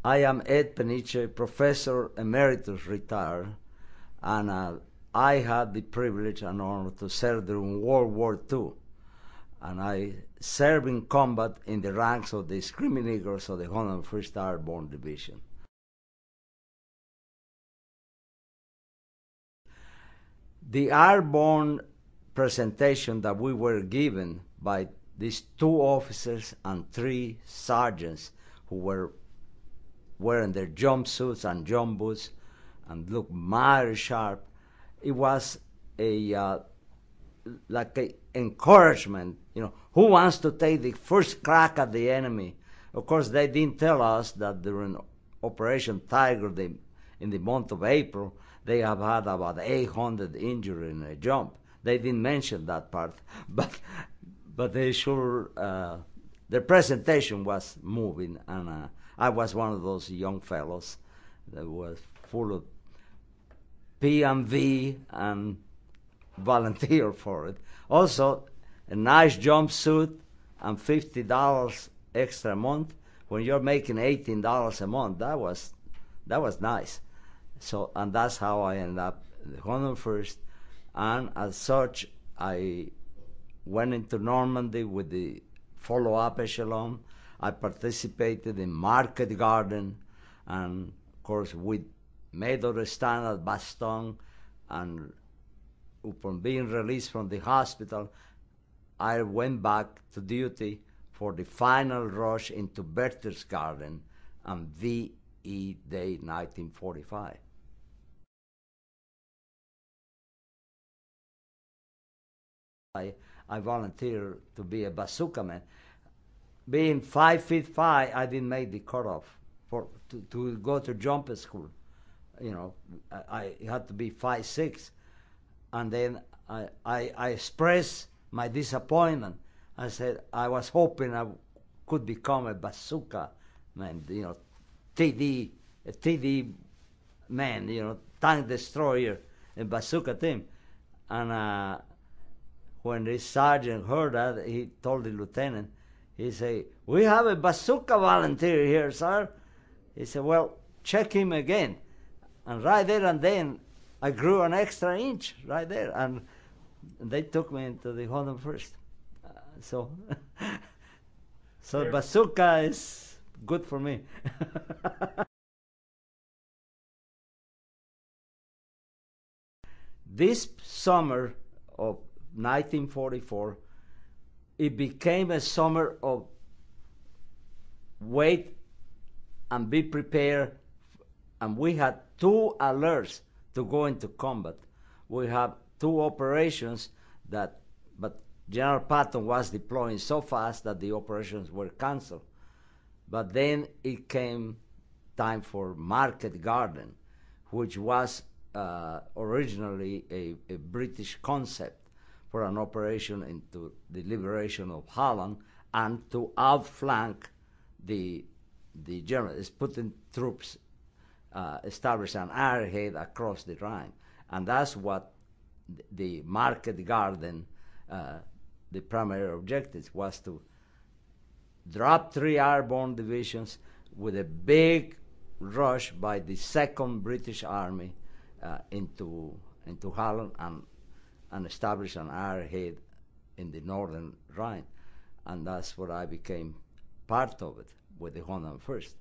I am Ed Peniche, Professor Emeritus retired, and I had the privilege and honor to serve during World War II. And I served in combat in the ranks of the Screaming Eagles of the 101st Airborne Division. The airborne presentation that we were given by these 2 officers and 3 sergeants who were wearing their jumpsuits and jump boots and looked mighty sharp, it was like a encouragement. You know, who wants to take the first crack at the enemy? Of course, they didn't tell us that during Operation Tiger in the month of April, they have had about 800 injured in a jump. They didn't mention that part, but they sure, their presentation was moving, and I was one of those young fellows that was full of P&V and volunteer for it. Also, a nice jumpsuit and $50 extra a month. When you're making $18 a month, that was nice. So, and that's how I ended up the 101st. And as such, I went into Normandy with the follow-up echelon. I participated in Market Garden, and of course we made our stand at Bastogne, and upon being released from the hospital, I went back to duty for the final rush into Berchtesgaden on VE Day 1945. I volunteered to be a bazooka man. Being 5'5", I didn't make the cutoff to go to jump school. You know, I had to be 5'6", and then I expressed my disappointment. I said I was hoping I could become a bazooka man, you know, a TD man, you know, tank destroyer, a bazooka team. And when the sergeant heard that, he told the lieutenant, he said, "We have a bazooka volunteer here, sir." He said, "Well, check him again." And right there and then, I grew an extra inch right there, and they took me into the 101st. So bazooka is good for me. This summer of 1944, it became a summer of wait and be prepared, and we had 2 alerts to go into combat. We have 2 operations but General Patton was deploying so fast that the operations were canceled. But then it came time for Market Garden, which was originally a British concept for an operation into the liberation of Holland and to outflank the Germans, putting troops, establish an airhead across the Rhine. And that's what the Market Garden, the primary objective was to drop 3 airborne divisions with a big rush by the 2nd British Army into Holland and establish an airhead in the northern Rhine. And that's what I became part of it with the 101st.